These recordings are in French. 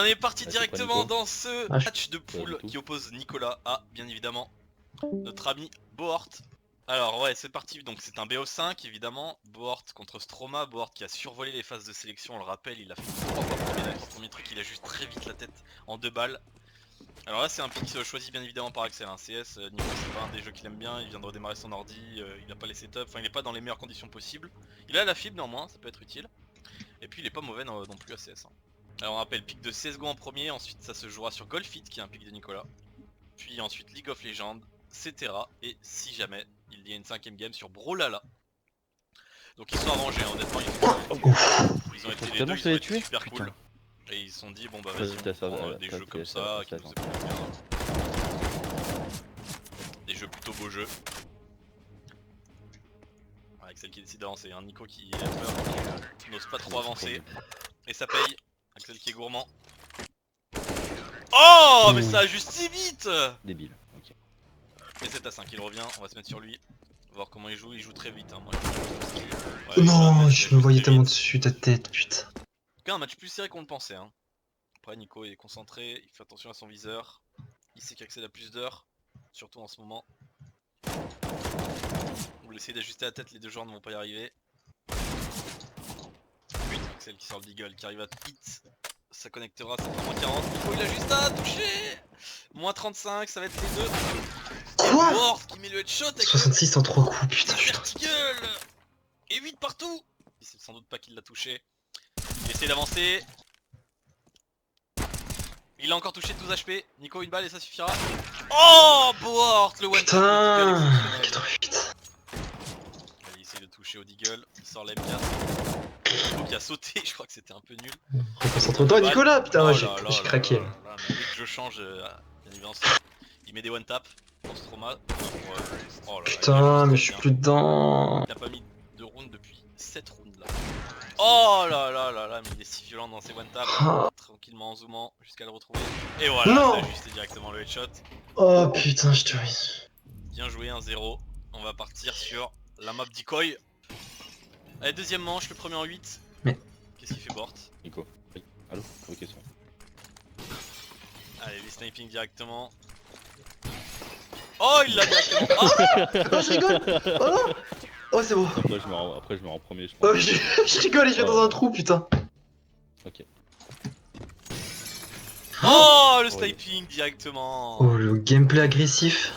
on est parti Ah, directement c'est pas dans ce Ah, match de poule qui oppose Nicolas à, bien évidemment, notre ami Bohort. Alors ouais, c'est parti, donc c'est un BO5 évidemment, Bohort contre Stroma, Bohort qui a survolé les phases de sélection, on le rappelle, il a fait 3 fois premier truc, il a juste très vite la tête en 2 balles. Alors là c'est un pick choisi bien évidemment par Axel, hein. CS, Nico c'est pas un des jeux qu'il aime bien, il vient de redémarrer son ordi, il a pas les setups, enfin il est pas dans les meilleures conditions possibles. Il a la fibre néanmoins, ça peut être utile. Et puis il est pas mauvais non plus à CS, hein. Alors on rappelle pick de CSGO en premier, ensuite ça se jouera sur Golfit qui est un pick de Nicolas. Puis ensuite League of Legends, Cetera, et si jamais il y a une 5ème game sur Brawlhalla. Donc ils sont arrangés, hein, honnêtement ils ont été les deux, ils ont été super cool. Et ils se sont dit bon bah vas-y on prend des jeux comme ça qui nous apportent bien. Des jeux plutôt beaux jeux. Avec celle qui décide d'avancer, un Nico qui a peur, qui n'ose pas trop avancer. Et ça paye, Axel qui est gourmand. Oh mais ça a juste si vite. Débile, ok. Et c'est à 5, il revient, on va se mettre sur lui. Voir comment il joue très vite, hein. Moi, non, je me voyais tellement dessus ta tête, putain. En tout cas un match plus serré qu'on le pensait, hein. Après Nico est concentré, il fait attention à son viseur. Il sait qu'Axel a plus d'heures, surtout en ce moment. On va essayer d'ajuster la tête, les deux joueurs ne vont pas y arriver. Oui, Axel qui sort le deagle, qui arrive à hit. Ça connectera, ça fera moins 40. Nico il a juste à toucher. Moins 35, ça va être les deux. Quoi? Bohort qui met le headshot avec 66 en 3 coups, putain, vertical. Et 8 partout. Il sait sans doute pas qu'il l'a touché. Il essaie d'avancer. Il a encore touché 12 HP. Nico une balle et ça suffira. Oh Bohort le one putain, il essaie de toucher au deagle. Il sort la M4. Nico qui a sauté, je crois que c'était un peu nul. Reconcentre-toi Nicolas, putain, j'ai craqué. Dès que je change, bien évidemment, il met des one tap pour Stroma. Oh là, putain, mais je suis plus dedans. Il a pas mis de round depuis 7 rounds là. Oh là là là là, mais il est si violent dans ses one tap. Tranquillement en zoomant jusqu'à le retrouver. Et voilà, non, ça a ajusté directement le headshot. Oh putain, je te ris. Bien joué, 1-0. On va partir sur la map decoy. Allez, deuxième manche, le premier en 8. Mais qu'est-ce qu'il fait Bohort? Nico, oui. Allô? Ok, c'est bon. Allez, les sniping directement. Oh, il l'a directement. Ah oh, je rigole. Oh non. Oh, c'est bon. Après, je me rends premier, je pense. Oh, je rigole et je vais dans un trou, putain. Ok. Oh, le sniping directement. Oh, le gameplay agressif.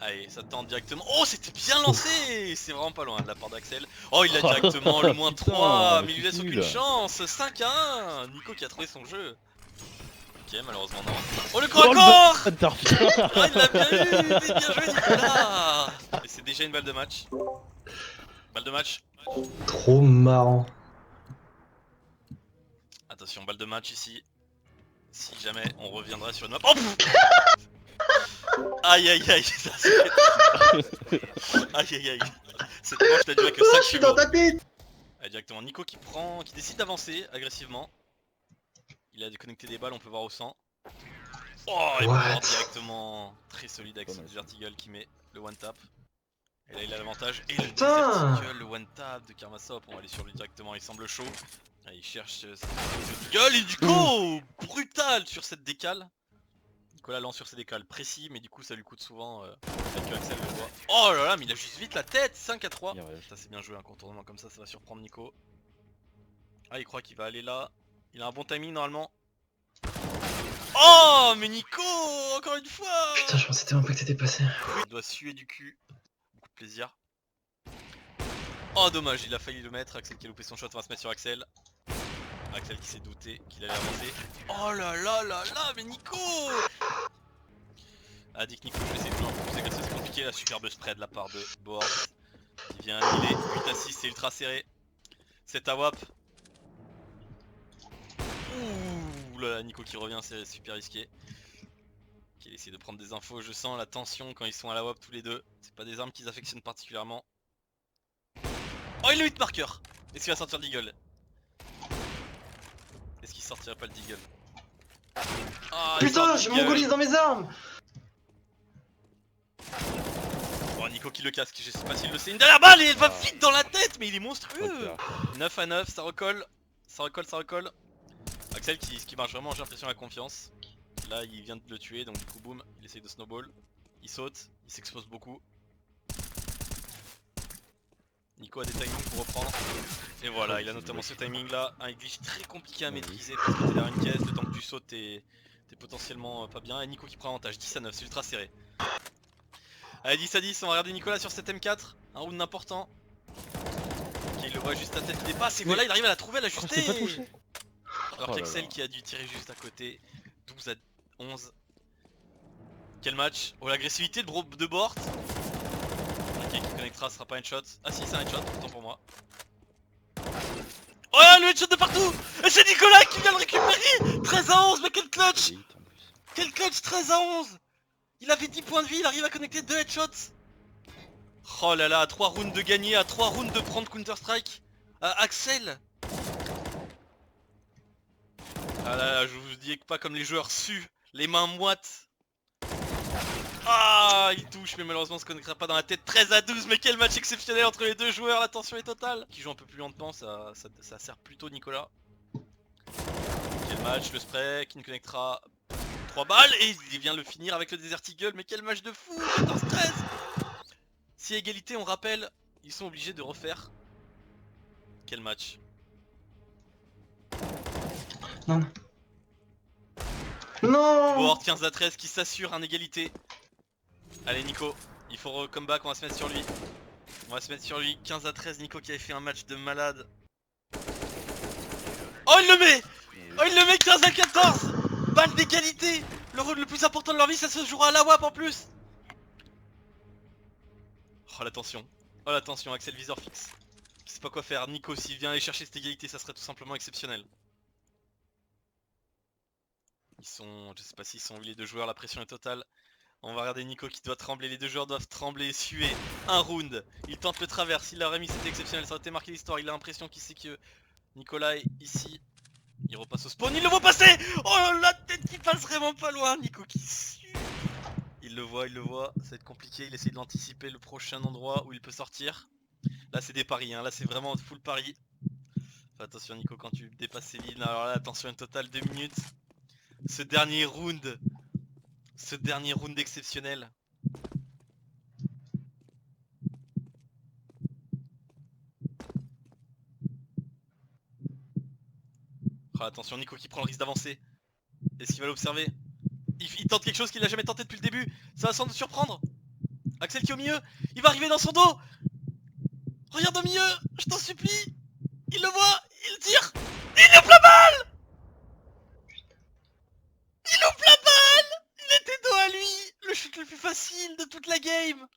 Allez, ça tente directement. Oh, c'était bien lancé. C'est vraiment pas loin de la part d'Axel. Oh, il a directement le moins 3, mais il lui laisse aucune chance. 5 à 1. Nico qui a trouvé son jeu. Ok, malheureusement non. Oh, le corps à corps. Ah, il l'a bien eu. Bien joué Nicolas. Et c'est déjà une balle de match. Balle de match. Trop marrant. Attention, balle de match ici. Si jamais on reviendra sur une map. Oh aïe aïe aïe, ça c'est... Aïe aïe aïe. Cette manche n'a duré que 5 je suis dans ta tête. Allez, directement Nico qui prend, qui décide d'avancer agressivement. Il a déconnecté des balles, on peut voir au sang. Oh, et Bohort directement très solide avec son vertical qui met le one tap. Et là il a l'avantage. Et le vertical, le one tap de Karmasop, on va aller sur lui directement, il semble chaud. Là, il cherche le deagle et du coup brutal sur cette décale. Nicolas lance sur ses décales précis, mais du coup ça lui coûte souvent avec Axel le voit. Oh là là, mais il a juste vite la tête. 5 à 3. Ça c'est bien joué, un contournement comme ça va surprendre Nico. Ah, il croit qu'il va aller là. Il a un bon timing normalement. Oh mais Nico, encore une fois. Putain, je pensais tellement pas que t'étais passé. Il doit suer du cul. Beaucoup de plaisir. Oh dommage, il a failli le mettre. Axel qui a loupé son shot, on va se mettre sur Axel. Axel qui s'est douté qu'il allait avancer. Oh là là là là, mais Nico. Ah, dit que Nico, je vais essayer de jouer un peu plus agressif, c'est compliqué. La superbe spread de la part de Bohort. Il vient annuler. 8 à 6, c'est ultra serré. 7 à WAP. Ouh là là, Nico qui revient, c'est super risqué. Il essaie de prendre des infos, je sens la tension quand ils sont à la WAP tous les deux. C'est pas des armes qu'ils affectionnent particulièrement. Oh, il a 8 marqueurs. Est-ce qu'il va sortir le deagle? Est-ce qu'il sortirait pas le deagle? Ah, putain, j'ai mongolise dans mes armes. Oh, Nico qui le casque, je sais pas s'il le sait. Une dernière balle et elle va vite dans la tête, mais il est monstrueux. 9 à 9, ça recolle. Ça recolle, ça recolle. Axel qui marche vraiment, j'ai l'impression, à la confiance. Là il vient de le tuer, donc du coup boum, il essaye de snowball. Il saute, il s'expose beaucoup. Nico a des timings pour reprendre. Et voilà, il a notamment ce timing là, un glitch très compliqué à maîtriser parce que t'es derrière une caisse, le temps que tu sautes t'es potentiellement pas bien. Et Nico qui prend avantage, 10 à 9, c'est ultra serré. Allez 10 à 10, on va regarder Nicolas sur cette M4, un round important. Ok, il le voit juste à tête, il dépasse et voilà, il arrive à la trouver, à l'ajuster. pas touché. Alors Oh là qu'Axel là. qui a dû tirer juste à côté, 12 à 11. Quel match. Oh l'agressivité de Bohort. Ok, qui connectera, ce sera pas un headshot. Ah si, c'est un headshot, autant pour moi. Oh le headshot de partout. Et c'est Nicolas qui vient le récupérer. 13 à 11, mais quel clutch. Vite, en plus. Quel clutch, 13 à 11. Il avait 10 points de vie, il arrive à connecter 2 headshots. Oh là là, à 3 rounds de gagner, à 3 rounds de prendre Counter Strike. Axel. Ah là là, je vous dis pas comme les joueurs su, les mains moites. Ah, il touche, mais malheureusement, on se connectera pas dans la tête. 13 à 12, mais quel match exceptionnel entre les deux joueurs, la tension est totale. Qui joue un peu plus lentement, ça sert plutôt Nicolas. Quel match, le spray, qui ne connectera 3 balles, et il vient le finir avec le Desert Eagle, mais quel match de fou, 14-13. Si égalité, on rappelle, ils sont obligés de refaire. Quel match. Non, non. Non. Board 15 à 13 qui s'assure un égalité. Allez Nico, il faut comeback, on va se mettre sur lui. On va se mettre sur lui, 15 à 13, Nico qui avait fait un match de malade. Oh il le met. Oh il le met, 15 à 14. Balle d'égalité. Le rôle le plus important de leur vie, ça se jouera à la WAP en plus. Oh l'attention. Oh l'attention, Axel viseur fixe. Je sais pas quoi faire, Nico s'il vient aller chercher cette égalité, ça serait tout simplement exceptionnel. Ils sont, je sais pas s'ils sont les deux joueurs, la pression est totale. On va regarder Nico qui doit trembler, les deux joueurs doivent trembler, suer. Un round, il tente le travers, s'il aurait mis c'était exceptionnel, ça aurait été marqué l'histoire. Il a l'impression qu'il sait que Nicolas est ici. Il repasse au spawn, il le voit passer. Oh la tête qui passe vraiment pas loin, Nico qui sue. Il le voit, ça va être compliqué, il essaie de l'anticiper le prochain endroit où il peut sortir. Là c'est des paris, hein. Là c'est vraiment full pari. Fais attention Nico quand tu dépasses ces lignes, alors là attention une totale 2 minutes. Ce dernier round exceptionnel. Oh, attention Nico qui prend le risque d'avancer. Est-ce qu'il va l'observer? Il tente quelque chose qu'il n'a jamais tenté depuis le début. Ça va sans doute surprendre. Axel qui est au milieu, il va arriver dans son dos. Regarde au milieu, je t'en supplie. Il le voit, il tire. Il loupe la balle. Il loupe la balle. Il était dos à lui. Le shoot le plus facile de toute la game.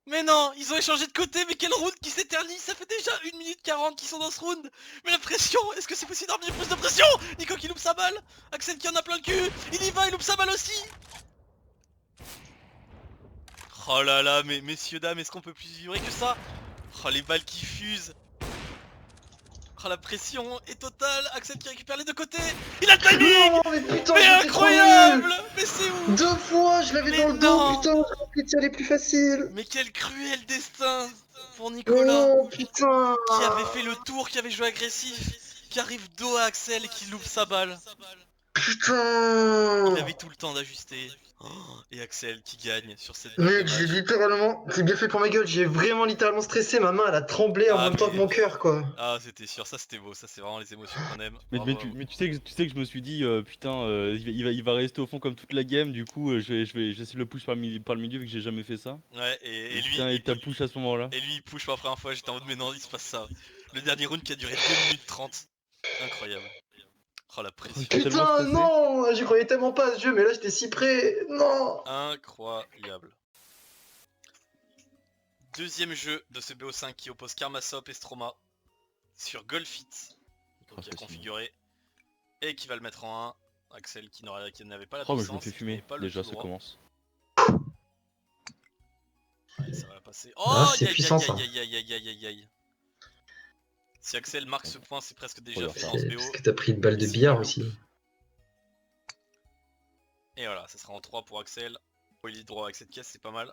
Mais non, ils ont échangé de côté, mais quel round qui s'éternise. Ça fait déjà 1 minute 40 qu'ils sont dans ce round. Mais la pression, est-ce que c'est possible d'avoir plus de pression? Nico qui loupe sa balle, Axel qui en a plein le cul. Il y va, il loupe sa balle aussi. Oh là là, mais messieurs dames, est-ce qu'on peut plus vibrer que ça? Oh les balles qui fusent. Oh la pression est totale. Axel qui récupère les deux côtés. Il a le timing. Non, mais putain, Mais j'étais trop incroyable. nul. Mais c'est où? 2 fois, je l'avais Mais dans le non. dos, putain, les tirs les plus faciles. Mais quel cruel destin pour Nicolas, Oh putain. qui avait fait le tour, qui avait joué agressif, qui arrive dos à Axel et qui loupe sa balle. Putain. Il avait tout le temps d'ajuster. Oh, et Axel qui gagne sur cette balle Mec, de j'ai match. littéralement, c'est bien fait pour ma gueule, j'ai vraiment littéralement stressé, ma main elle a tremblé en Ah, même temps que mais- mon cœur quoi. Ah c'était sûr, ça c'était beau, ça c'est vraiment les émotions qu'on aime. Mais, Bravo mais, à tu, vous. mais tu sais que je me suis dit, putain, il va rester au fond comme toute la game, du coup, j'essaie de le push par le milieu vu que j'ai jamais fait ça. Ouais, et lui, Putain, et t'as push à ce moment-là. et lui il push pour la première fois, j'étais en mode mais non, il se passe ça. Le dernier round qui a duré 2 minutes 30. Incroyable. Oh la pression. J'étais tellement Putain, stressé. non, j'y croyais tellement pas à ce jeu, mais là j'étais si près, non. Incroyable. Deuxième jeu de ce BO5 qui oppose Karmasop et Stroma sur Golfit. Oh, Qui a c'est configuré et qui va le mettre en 1. Axel qui n'avait pas la Oh, mais je puissance. me fais qui fumer. n'avait pas le Déjà, tout ça droit. commence. Ouais, ça va passer. Oh, Ah, c'est aïe, puissant, aïe, ça. aïe, aïe, aïe, aïe, aïe, aïe. Si Axel marque ce point, c'est presque déjà Regarde fait ça. dans ce C'est BO. parce que t'as pris une balle de S'il billard loupe. aussi. Et voilà, ça sera en 3 pour Axel. Oh, il est droit avec cette caisse, c'est pas mal.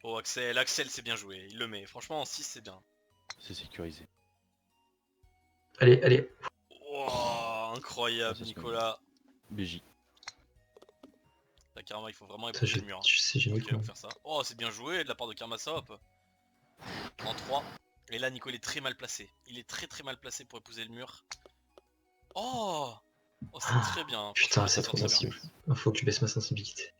Oh, Axel c'est bien joué, il le met. Franchement, en 6, c'est bien. C'est sécurisé. Allez, allez. Oh, Incroyable, Ah, ça se Nicolas. BJ. Là, carrément, il faut vraiment Ça, épouser le mur. je sais jamais Ok, on va quoi. faire ça. Oh, c'est bien joué de la part de Karmasa, hop. En 3. Et là, Nico, il est très mal placé. Il est très mal placé pour épouser le mur. Oh, oh c'est très bien. Putain, Franchement, c'est ça trop sort très bien. sensible. Faut que je baisse ma sensibilité.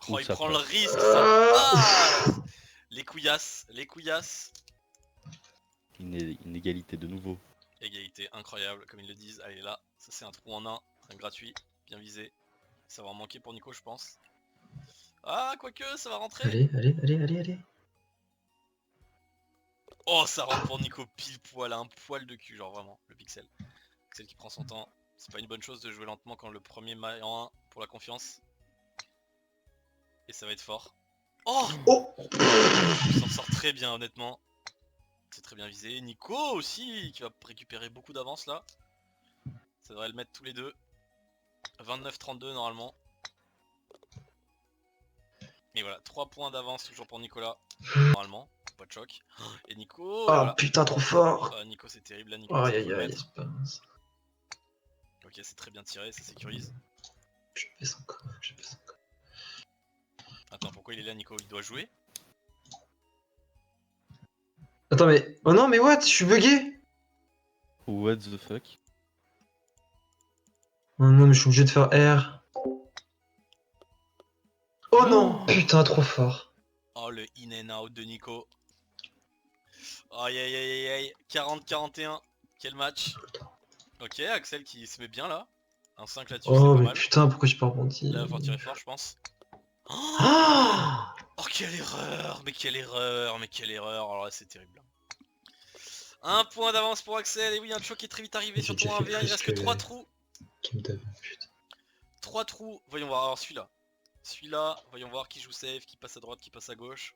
Oh, Ouh, il ça prend le passe. risque, ça passe. Les couillasses, les couillasses. Une égalité de nouveau. Égalité incroyable, comme ils le disent. Allez, là, ça c'est un trou en un gratuit, bien visé. Ça va en manquer pour Nico, je pense. Ah, quoique, ça va rentrer. Allez. Oh, ça rentre pour Nico pile poil, un poil de cul, genre vraiment, le pixel. Pixel qui prend son temps. C'est pas une bonne chose de jouer lentement quand le premier est en 1 pour la confiance. Et ça va être fort. Oh, Oh il s'en sort très bien, honnêtement. C'est très bien visé. Nico aussi, qui va récupérer beaucoup d'avance là. Ça devrait le mettre tous les deux. 29-32 normalement. Et voilà, 3 points d'avance toujours pour Nicolas. Normalement, pas de choc. Et Nico, Oh voilà. putain, trop fort. Nico c'est terrible là, Nico, Aïe est-ce qu'il aïe peut le aïe, mettre? c'est pas mince. Ok, c'est très bien tiré, ça sécurise. Je baisse encore. Attends, pourquoi il est là Nico? Il doit jouer? Attends, mais. Oh non, mais what? Je suis bugué. What the fuck? Oh non, mais je suis obligé de faire R. Oh non, putain, trop fort. Oh, le in and out de Nico. Aïe aïe aïe aïe aïe. 40-41. Quel match. Ok, Axel qui se met bien là. Un 5 là-dessus, c'est Oh, pas mais mal. putain, pourquoi j'ai pas rebondi? Là, il va falloir tirer fort, je pense. Ah Oh, quelle erreur. Mais quelle erreur. Mais quelle erreur. Alors là, c'est terrible. Un point d'avance pour Axel. Et oui, un choc qui est très vite arrivé J'ai sur déjà ton fait 1v1. Il plus reste que que 3 trous. Game Dev, putain. 3 trous. Voyons voir. Alors, celui-là. Celui-là, voyons voir qui joue safe, qui passe à droite, qui passe à gauche.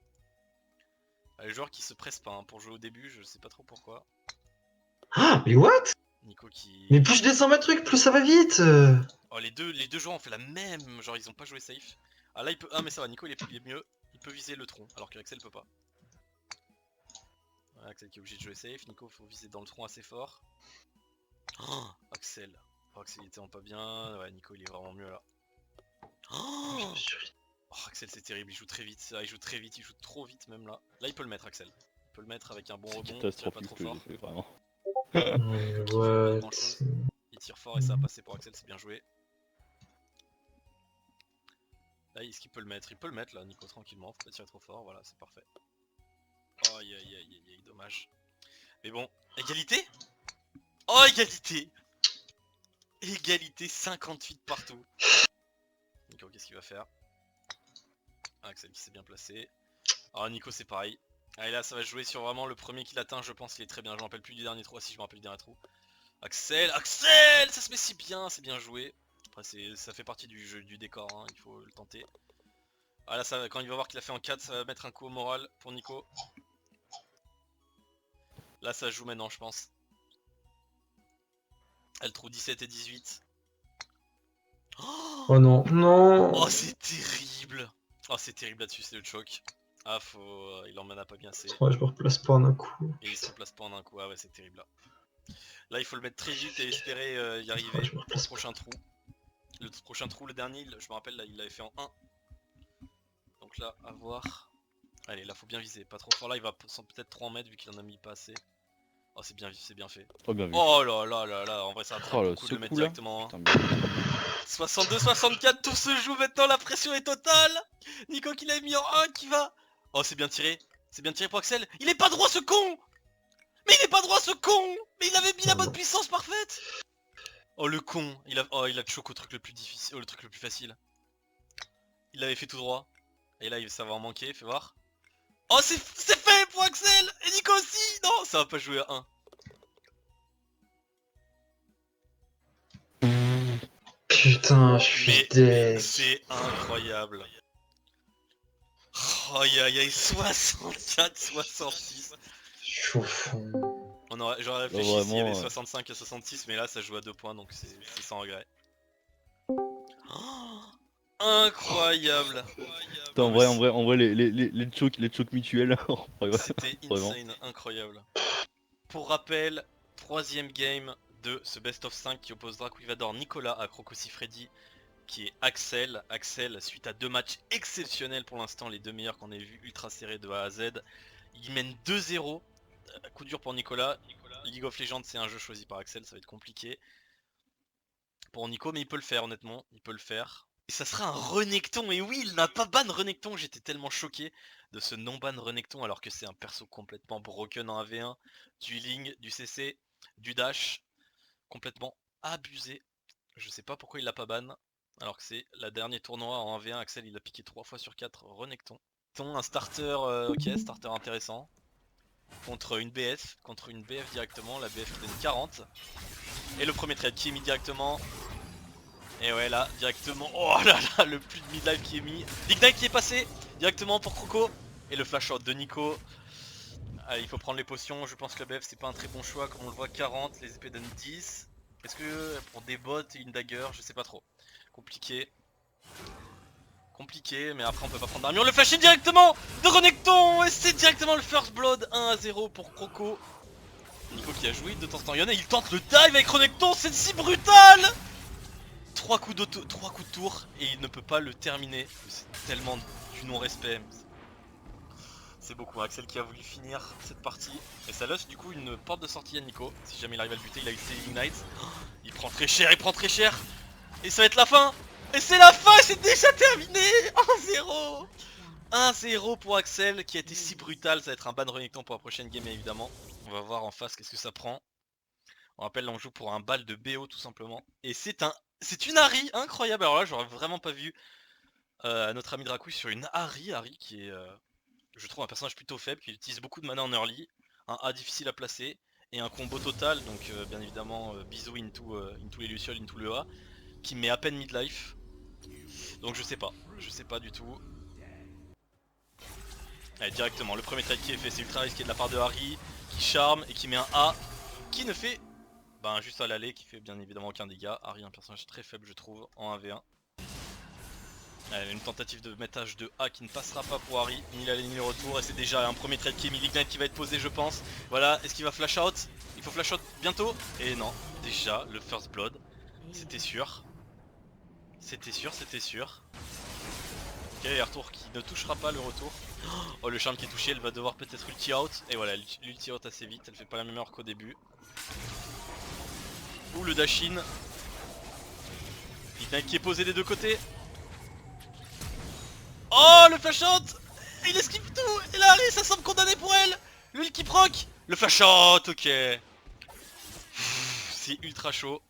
Les joueurs qui se pressent pas hein, pour jouer au début, je sais pas trop pourquoi. Ah, mais what? Nico qui... Mais plus je descends ma truc, plus ça va vite. Oh, les deux joueurs ont fait la même, genre ils ont pas joué safe. Ah là il peut... Ah mais ça va, Nico il est mieux, il peut viser le tronc, alors qu'Axel peut pas. Ouais, Axel qui est obligé de jouer safe, Nico faut viser dans le tronc assez fort. Oh, Axel. Oh, Axel il était en pas bien, ouais Nico il est vraiment mieux là. Oh, Axel c'est terrible, il joue très vite, il joue très vite, il joue trop vite même là. Là il peut le mettre Axel. Il peut le mettre avec un bon C'est rebond, il pas catastrophique trop ce que fort. j'ai fait, vraiment. Qui fait pas grand chose. Il tire fort et ça a passé pour Axel, c'est bien joué. Là, est-ce qu'il peut le mettre? Il peut le mettre là, Nico, tranquillement. Faut pas tirer trop fort, voilà, c'est parfait. Oh, aïe aïe aïe aïe aïe, dommage. Mais bon, égalité? Oh, égalité! Égalité, 58 partout. Nico, qu'est-ce qu'il va faire? Axel qui s'est bien placé. Alors, Nico, c'est pareil. Allez, là, ça va jouer sur vraiment le premier qui l'atteint, je pense qu'il est très bien. Je me rappelle plus du dernier trou. Ah, si, je me rappelle du dernier trou. Axel, Axel! Ça se met si bien, c'est bien joué. Après, ça fait partie du jeu, du décor, hein, il faut le tenter. Ah là, ça, quand il va voir qu'il a fait en 4, ça va mettre un coup au moral pour Nico. Là, ça joue maintenant, je pense. Elle trouve 17 et 18. Oh non, non. Oh, c'est terrible. Oh, c'est terrible là-dessus, c'est le choc. Ah, il en a pas bien assez. Ouais, je me replace pas en un coup. Et il se replace pas en un coup. Ah ouais, c'est terrible là. Là, il faut le mettre très vite et espérer y Ouais, arriver je me pour le replace prochain trou. Le prochain trou, le dernier, je me rappelle, là, il l'avait fait en 1. Donc là, à voir. Allez, là, faut bien viser. Pas trop fort. Là, il va peut-être trop en mettre vu qu'il en a mis pas assez. Oh, c'est bien fait. Oh, bien vu. Oh là là là là, en vrai, ça attrape Oh, beaucoup de le mettre coup là. directement. Putain, Hein. bien vu. 62-64, tout se joue maintenant, la pression est totale. Nico qui l'a mis en 1 qui va. Oh, c'est bien tiré pour Axel. Il est pas droit ce con. Mais il est pas droit ce con. Mais il avait mis la bonne puissance parfaite. Oh le con, il a choqué au truc le plus difficile, le truc le plus facile. Il l'avait fait tout droit. Et là ça va en manquer, fais voir. Oh c'est fait pour Axel. Et Nico aussi. Non, ça va pas jouer à 1. Putain, je suis Mais dead. c'est incroyable. Oh aïe aïe aïe, 64-66. Je suis au fond. J'aurais réfléchi s'il y avait vraiment, 65 à 66, mais là ça joue à 2 points donc c'est sans regret. Oh, incroyable. Putain, Non, en vrai, les chocs mutuels. c'était Vraiment. insane, incroyable. Pour rappel, Troisième game de ce best of 5 qui oppose Dracoivador Nicolas à Crocosy Freddy, qui est Axel. Axel, suite à 2 matchs exceptionnels pour l'instant, les 2 meilleurs qu'on ait vus, ultra serrés de A à Z, il mène 2-0. Coup dur pour Nicolas. League of Legends, c'est un jeu choisi par Axel, ça va être compliqué pour Nico, mais il peut le faire, honnêtement, il peut le faire. Et ça sera un Renekton, et oui, il n'a pas ban Renekton, j'étais tellement choqué de ce non-ban Renekton, alors que c'est un perso complètement broken en AV1, du healing, du CC, du dash, complètement abusé. Je sais pas pourquoi il l'a pas ban, alors que c'est la dernier tournoi en 1v1, Axel il a piqué 3 fois sur 4 Renekton. Un starter, ok, starter intéressant, contre une BF directement, la BF qui donne 40. Et le premier trade qui est mis directement. Et ouais là, directement, oh là là, le plus de mid-life qui est mis. Ignite qui est passé directement pour Croco. Et le flash out de Nico. Allez, il faut prendre les potions, je pense que la BF c'est pas un très bon choix, comme on le voit 40, les épées donnent 10. Est-ce que pour des bots et une dagger, je sais pas trop. Compliqué. Compliqué, mais après on peut pas prendre d'armure. Le flash in directement de Renekton. Et c'est directement le first blood, 1-0 pour Croco. Nico qui a joué de temps en temps. Et il tente le dive avec Renekton, c'est si brutal. 3 coups de tour et il ne peut pas le terminer. C'est tellement du non-respect. C'est beaucoup. Axel qui a voulu finir cette partie. Et ça laisse du coup une porte de sortie à Nico. Si jamais il arrive à le buter, il a eu ses Ignite. Il prend très cher, Et ça va être la fin. Et c'est la fin, c'est déjà terminé. 1-0. 1-0 pour Axel qui a été si brutal. Ça va être un ban Renekton pour la prochaine game évidemment. On va voir en face qu'est-ce que ça prend. On rappelle là on joue pour un bal de BO tout simplement. Et c'est une Ahri incroyable. Alors là j'aurais vraiment pas vu notre ami Dracouille sur une Ahri qui est je trouve un personnage plutôt faible, qui utilise beaucoup de mana en early, un A difficile à placer, et un combo total, donc bien évidemment bisous into les Lucioles, into le A, qui met à peine midlife. Donc je sais pas du tout. Allez directement, le premier trade qui est fait c'est ultra risqué de la part de Ahri, qui charme et qui met un A, qui ne fait juste à l'aller, qui fait bien évidemment aucun dégât. Ahri un personnage très faible je trouve en 1v1. Allez, une tentative de mettage de A qui ne passera pas pour Ahri, ni l'aller ni le retour, et c'est déjà un premier trade qui est mis, l'Ignite qui va être posé je pense. Voilà, est-ce qu'il va flash out? Il faut flash out bientôt. Et non, déjà le first blood, c'était sûr. C'était sûr. Ok, les retours qui ne touchera pas le retour. Oh le charme qui est touché, elle va devoir peut-être ulti out. Et voilà, l'ulti out assez vite, elle fait pas la même heure qu'au début. Ou le dash in. Ignite qui est posé des deux côtés. Oh le flash out. Il esquive tout. Et là Ahri ça semble condamné pour elle. L'huile qui proc. Le flash out, ok. C'est ultra chaud.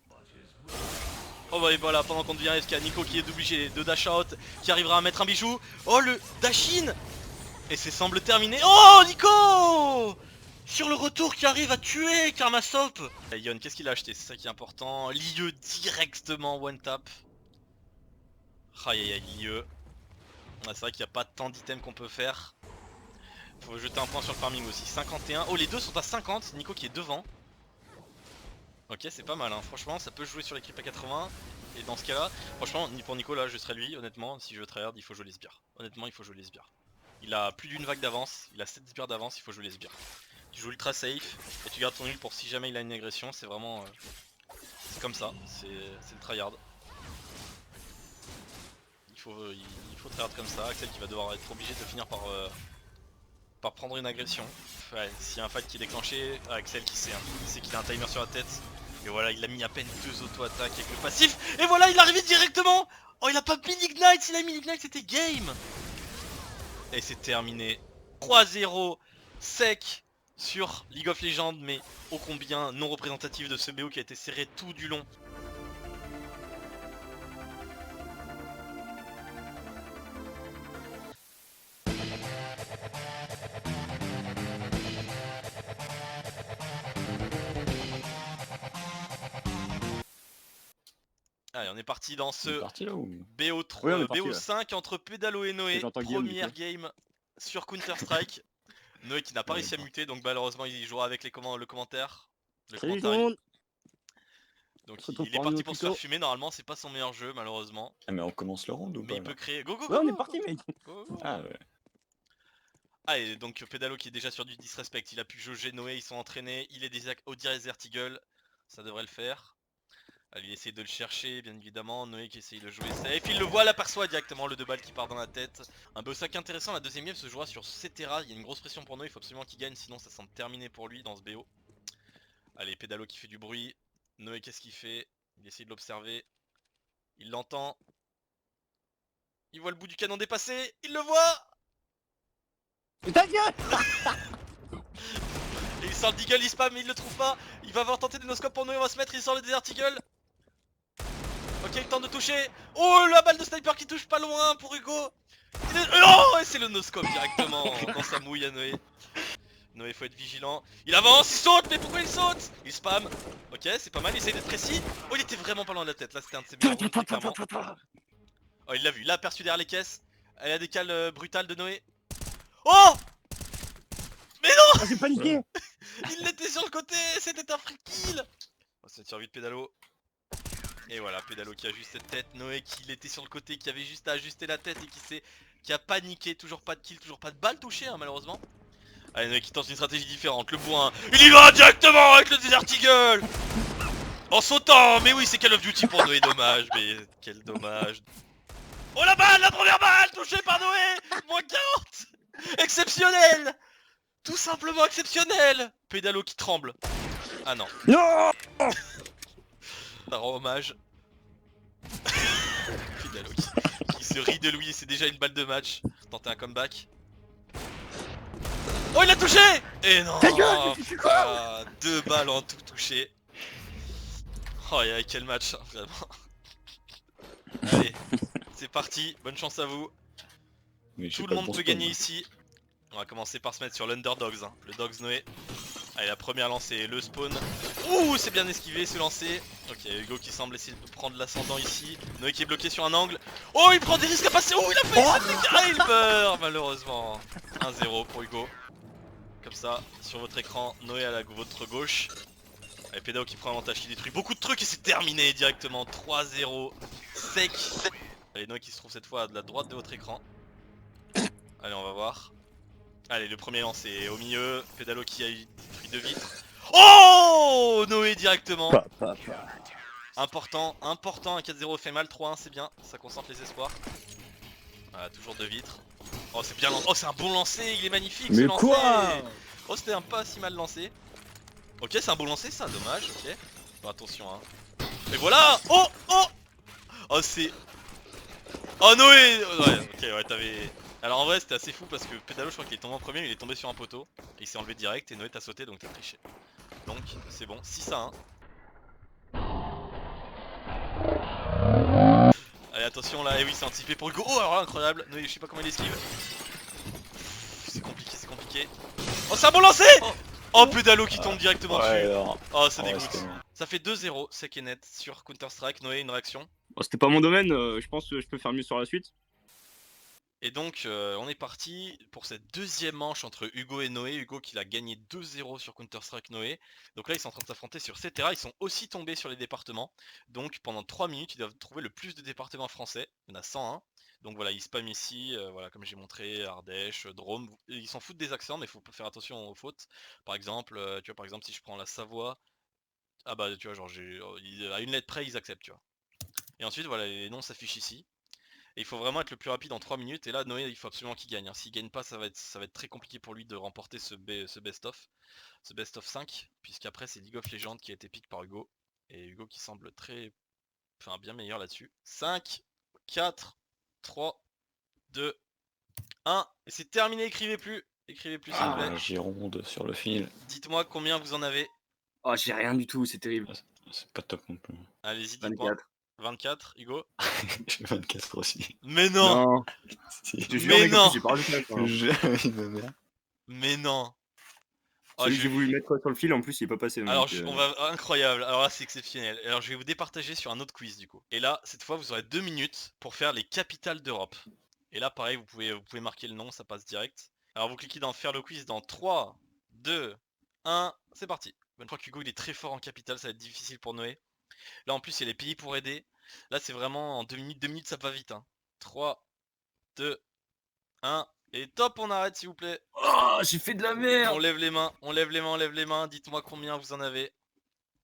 Oh bah et voilà, pendant qu'on devient SK, Nico qui est obligé de dash out, qui arrivera à mettre un bijou. Oh le dash in. Et c'est semble terminé. Oh Nico sur le retour qui arrive à tuer Karmasop. Yon, qu'est-ce qu'il a acheté? C'est ça qui est important. L'IE directement one tap. Aïe aïe aïe, l'IE. C'est vrai qu'il n'y a pas tant d'items qu'on peut faire. Faut jeter un point sur le farming aussi. 51. Oh les deux sont à 50. Nico qui est devant. Ok c'est pas mal hein. Franchement ça peut jouer sur les creeps à 80. Et dans ce cas là, franchement pour Nico là je serais lui honnêtement. Si je veux tryhard il faut jouer les sbires. Honnêtement il faut jouer les sbires. Il a plus d'une vague d'avance. Il a 7 sbires d'avance, il faut jouer les sbires. Tu joues ultra safe et tu gardes ton ult pour si jamais il a une agression. C'est vraiment c'est comme ça. C'est le tryhard. Il faut tryhard comme ça. Axel qui va devoir être obligé de finir par prendre une agression. Ouais, s'il y a un fight qui est déclenché, Axel qui sait, hein. Il sait qu'il a un timer sur la tête. Et voilà, il a mis à peine 2 auto-attaques avec le passif. Et voilà, il est arrivé directement. Oh, il a pas mis l'ignite. S'il a mis l'ignite, c'était game. Et c'est terminé. 3-0 sec sur League of Legends, mais ô combien non représentatif de ce BO qui a été serré tout du long. Allez, on est parti dans ce BO5 entre Pedalo et Noé. Première game sur Counter-Strike. Noé qui n'a pas réussi à muter, donc malheureusement il jouera avec le commentaire. Salut tout le monde. Donc il est parti pour se faire fumer, normalement c'est pas son meilleur jeu malheureusement. Ah mais on commence le round ou pas? Mais il peut créer... Go go go, Ouais on est parti mec. go, go. Ah ouais. Allez, donc Pédalo qui est déjà sur du disrespect, il a pu jauger Noé, ils sont entraînés, il est au Desert Eagle, ça devrait le faire. Allez, il essaie de le chercher, bien évidemment, Noé qui essaye de jouer safe, il le voit, l'aperçoit directement, le 2 balles qui part dans la tête. Un BO5 intéressant, la deuxième game se jouera sur Cetera, il y a une grosse pression pour Noé, il faut absolument qu'il gagne, sinon ça semble terminé pour lui dans ce BO. Allez, Pédalo qui fait du bruit, Noé qu'est-ce qu'il fait? Il essaie de l'observer, il l'entend. Il voit le bout du canon dépasser, il le voit! Ta gueule! Et il sort le Deagle, il spam mais il le trouve pas. Il va avoir tenté des noscopes pour Noé, on va se mettre, il sort le Desert Eagle. Ok, il tente de toucher. Oh, la balle de sniper qui touche pas loin pour Hugo. Oh, et c'est le noscope directement dans sa mouille à Noé. Noé, faut être vigilant. Il avance, il saute, mais pourquoi il saute? Il spam. Ok, c'est pas mal, il essaye d'être précis. Oh, il était vraiment pas loin de la tête, là c'était un de ses meilleurs rounds, clairement. Oh, il l'a vu, il l'a aperçu derrière les caisses. Elle a des cales brutales de Noé. Oh! Mais non! Ah, j'ai paniqué! Il était sur le côté, c'était un free kill. Oh, c'est une survie de Pédalo. Et voilà, Pédalo qui a juste cette tête, Noé qui était sur le côté, qui avait juste à ajuster la tête et qui a paniqué, toujours pas de kill, toujours pas de balle touchée hein, malheureusement. Allez, Noé qui tente une stratégie différente, le bourrin, il y va directement avec le Desert Eagle. En sautant, mais oui c'est Call of Duty pour Noé, dommage, mais quel dommage. Oh la balle, la première balle, touchée par Noé, moins 40. Exceptionnel. Tout simplement exceptionnel. Pédalo qui tremble. Ah non. Non! Ça rend hommage. Pédalo qui se rit de lui, c'est déjà une balle de match. Tenter un comeback. Oh il a touché! Et non! Ta gueule, mais tu fais quoi? Ah, 2 balles en tout touché. Oh quel match, hein, vraiment. Allez, c'est parti, bonne chance à vous. Mais j'ai Tout pas le monde bon peut spawn, gagner hein. ici. On va commencer par se mettre sur l'Underdogs, hein. Le Dogs Noé. Allez, la première lancée, le spawn. Ouh, c'est bien esquivé ce lancer. Ok, Hugo qui semble essayer de prendre l'ascendant ici. Noé qui est bloqué sur un angle. Oh, il prend des risques à passer. Oh, il a failli se... Ah, il meurt malheureusement. 1-0 pour Hugo. Comme ça, sur votre écran, Noé à votre gauche. Allez, Pédao qui prend l'avantage, qui détruit beaucoup de trucs et c'est terminé directement. 3-0 sec. Allez, Noé qui se trouve cette fois à la droite de votre écran. Allez, on va voir. Allez, le premier lancé au milieu. Pédalo qui a détruit 2 vitres. Oh, Noé directement. Important, important. Un 4-0 fait mal. 3-1, c'est bien. Ça concentre les espoirs. Voilà, toujours 2 vitres. Oh, c'est bien. Oh, c'est un bon lancer. Il est magnifique ce Mais lancer. quoi? Oh, c'était un pas si mal lancé. Ok, c'est un bon lancer, ça. Dommage. Ok. Bon, attention, hein. Et voilà. Oh, oh. Oh, c'est. Oh, Noé. Ouais, ok, ouais, t'avais. Alors en vrai c'était assez fou parce que Pédalo je crois qu'il est tombé en premier, mais il est tombé sur un poteau et il s'est enlevé direct et Noé t'a sauté donc t'as triché. Donc c'est bon, 6-1. Allez attention là, et oui c'est anticipé pour Hugo. Oh alors là incroyable, Noé je sais pas comment il esquive. C'est compliqué, c'est compliqué. Oh c'est un bon lancer. Oh Pédalo qui tombe directement Ouais, dessus. alors. Oh ça Ouais, dégoûte. c'était bon. Ça fait 2-0 sec et net sur Counter Strike. Noé une réaction? Bon, c'était pas mon domaine, je pense que je peux faire mieux sur la suite. Et donc on est parti pour cette deuxième manche entre Hugo et Noé. Hugo qui l'a gagné 2-0 sur Counter-Strike Noé. Donc là ils sont en train de s'affronter sur Cetera. Ils sont aussi tombés sur les départements. Donc pendant 3 minutes ils doivent trouver le plus de départements français. Il y en a 101. Donc voilà ils spamment ici, voilà comme j'ai montré, Ardèche, Drôme. Ils s'en foutent des accents mais il faut faire attention aux fautes. Par exemple, tu vois par exemple si je prends la Savoie. Ah bah tu vois genre à une lettre près ils acceptent tu vois. Et ensuite voilà les noms s'affichent ici. Et il faut vraiment être le plus rapide en 3 minutes. Et là, Noé, il faut absolument qu'il gagne. Hein. S'il gagne pas, ça va être très compliqué pour lui de remporter ce best-of. Ce best-of 5. Puisqu'après, c'est League of Legends qui a été pick par Hugo. Et Hugo qui semble enfin, bien meilleur là-dessus. 5, 4, 3, 2, 1. Et c'est terminé, écrivez plus. Écrivez plus, s'il vous plaît. Gironde sur le fil. Dites-moi combien vous en avez. Oh, j'ai rien du tout, c'est terrible. C'est pas top non plus. Allez-y, dites-moi. 24. 24, Hugo. J'ai 24 aussi. Mais non, Non, Si. je te jure, Mais mec, en non. plus, j'ai pas rajouté un point. J'ai ma mère. Mais non. Oh, Celui que j'ai voulu mettre sur le fil, en plus, il est pas passé. Alors, donc, on va incroyable. Alors là, c'est exceptionnel. Alors, je vais vous départager sur un autre quiz du coup. Et là, cette fois, vous aurez 2 minutes pour faire les capitales d'Europe. Et là, pareil, vous pouvez marquer le nom, ça passe direct. Alors, vous cliquez dans faire le quiz dans 3, 2, 1, c'est parti. Je crois qu'Hugo il est très fort en capitale, ça va être difficile pour Noé. Là, en plus, il y a les pays pour aider. Là, c'est vraiment en 2 minutes ça va vite. Hein. 3, 2, 1. Et top, on arrête s'il vous plaît. Oh, j'ai fait de la On merde. lève les mains, on lève les mains, on lève les mains. Dites-moi combien vous en avez.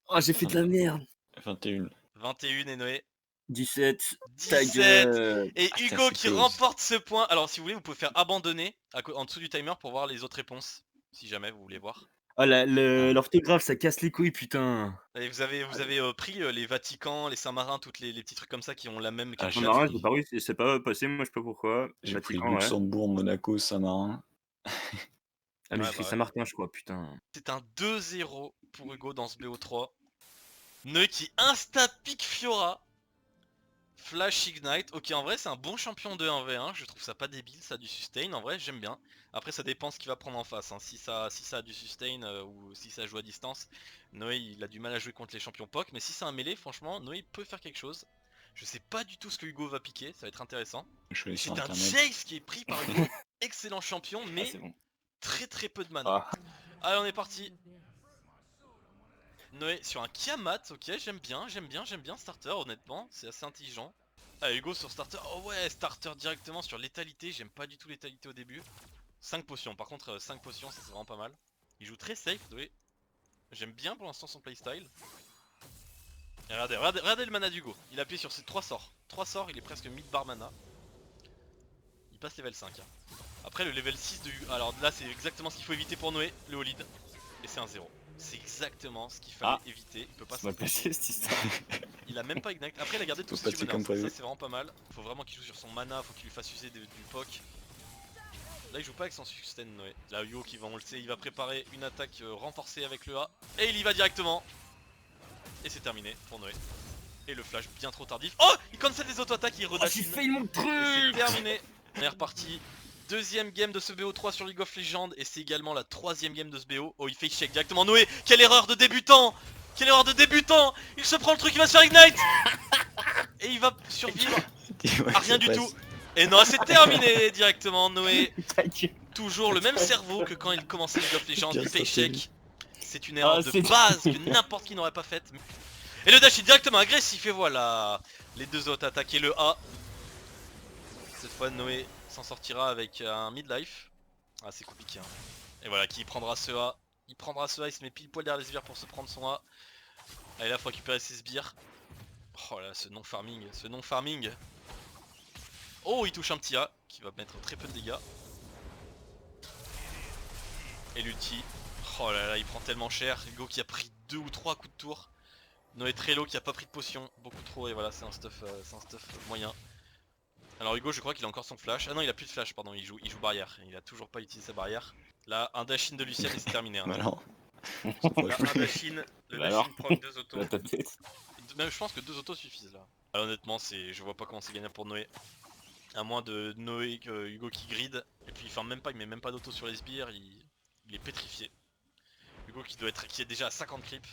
Oh, j'ai fait de la merde. 21. 21 et Noé. 17. Ta 17. gueule. Et Ah, Hugo c'est qui close. remporte ce point. Alors si vous voulez, vous pouvez faire abandonner en dessous du timer pour voir les autres réponses. Si jamais vous voulez voir. Oh, l'orthographe, ça casse les couilles, putain. Et vous avez pris les Vatican, les Saint-Marin, toutes les petits trucs comme ça qui ont la même Ah, capitale. Saint-Marin, j'ai pas réussi, c'est pas passé, moi, je sais pas pourquoi. J'ai pris Vatican, ouais. Luxembourg, Monaco, Saint-Marin. Ah, mais Ouais, j'ai pris bah Saint-Martin, je crois, putain. C'est un 2-0 pour Hugo dans ce BO3. Noé qui insta-pique Fiora. Flash Ignite. Ok, en vrai, c'est un bon champion de 1v1. Je trouve ça pas débile, ça a du sustain. En vrai, j'aime bien. Après, ça dépend ce qu'il va prendre en face. Hein. Si ça a du sustain ou si ça joue à distance, Noé il a du mal à jouer contre les champions POC. Mais si c'est un mêlée, franchement, Noé peut faire quelque chose. Je sais pas du tout ce que Hugo va piquer. Ça va être intéressant. Je vais aller sur C'est un internet. Jace qui est pris par Hugo. Excellent champion, mais Ah, c'est bon. très peu de mana. Ah. Allez, on est parti. Noé sur un Kiamat, ok, j'aime bien Starter, honnêtement, c'est assez intelligent. Ah, Hugo sur Starter, oh ouais, Starter directement sur létalité, j'aime pas du tout létalité au début. 5 potions, par contre 5 potions, ça c'est vraiment pas mal. Il joue très safe, Noé. J'aime bien pour l'instant son playstyle. Et regardez le mana d'Hugo, il appuie sur ses 3 sorts. 3 sorts, il est presque mid-bar mana. Il passe level 5. Hein. Après le level 6 de Hugo, alors là c'est exactement ce qu'il faut éviter pour Noé, le hold lead. Et c'est un 0. C'est exactement ce qu'il fallait éviter. Il peut pas Ça m'a placé cette histoire. Il a même pas Ignite. Après, il a gardé tout Faut ce passer bonheur. comme Ça, prévu. c'est vraiment pas mal. Faut vraiment qu'il joue sur son mana. Faut qu'il lui fasse user du POC. Là, il joue pas avec son sustain, Noé. Là, Hugo qui va, on le sait, il va préparer une attaque renforcée avec le A. Et il y va directement. Et c'est terminé pour Noé. Et le flash bien trop tardif. Oh, il cancel les auto-attaques. Il Oh, redash. j'ai failli mon Et c'est truc. terminé. On est reparti. Deuxième game de ce BO3 sur League of Legends. Et c'est également la troisième game de ce BO. Oh, il fait check directement. Noé, quelle erreur de débutant! Quelle erreur de débutant! Il se prend le truc, il va se faire Ignite! Et il va survivre à rien du tout. Et non, c'est terminé directement. Noé, toujours le même cerveau que quand il commençait League of Legends. Il fait check. C'est une erreur de base que n'importe qui n'aurait pas faite. Et le dash est directement agressif. Et voilà. Les deux autres attaquent et le A. Cette fois, Noé s'en sortira avec un midlife. Ah, c'est compliqué. Hein. Et voilà, qui prendra ce A. Il prendra ce A, il se met pile poil derrière les sbires pour se prendre son A. Allez là, faut récupérer ses sbires. Oh là, ce non-farming. Oh, il touche un petit A qui va mettre très peu de dégâts. Et l'ulti. Oh là là, il prend tellement cher. Hugo qui a pris 2 ou 3 coups de tour. Noé très low qui a pas pris de potion. Beaucoup trop, et voilà, c'est un stuff moyen. Alors Hugo, je crois qu'il a encore son flash. Ah non, il a plus de flash, pardon, il joue barrière. Il a toujours pas utilisé sa barrière. Là, un dash-in de Lucian et c'est terminé. Hein. Bah non. Là, un dash-in, le dash-in prend 2 autos. Même je pense que 2 autos suffisent là. Alors, honnêtement, je vois pas comment c'est gagnable pour Noé. À moins de Noé, Hugo qui grid. Et puis il farm même pas, il met même pas d'auto sur les sbires, il est pétrifié. Hugo qui est déjà à 50 creeps.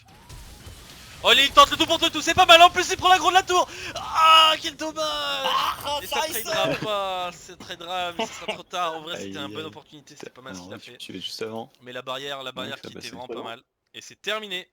Oh, il tente le tout pour tout, c'est pas mal, en plus il prend l'aggro de la tour. Ah, quel dommage. Et ça tradera pas, c'est tradera, mais ce sera trop tard. En vrai, c'était une bonne opportunité, c'était pas mal ce qu'il a fait. Tu es juste avant. Mais la barrière qui était vraiment pas mal. Et c'est terminé.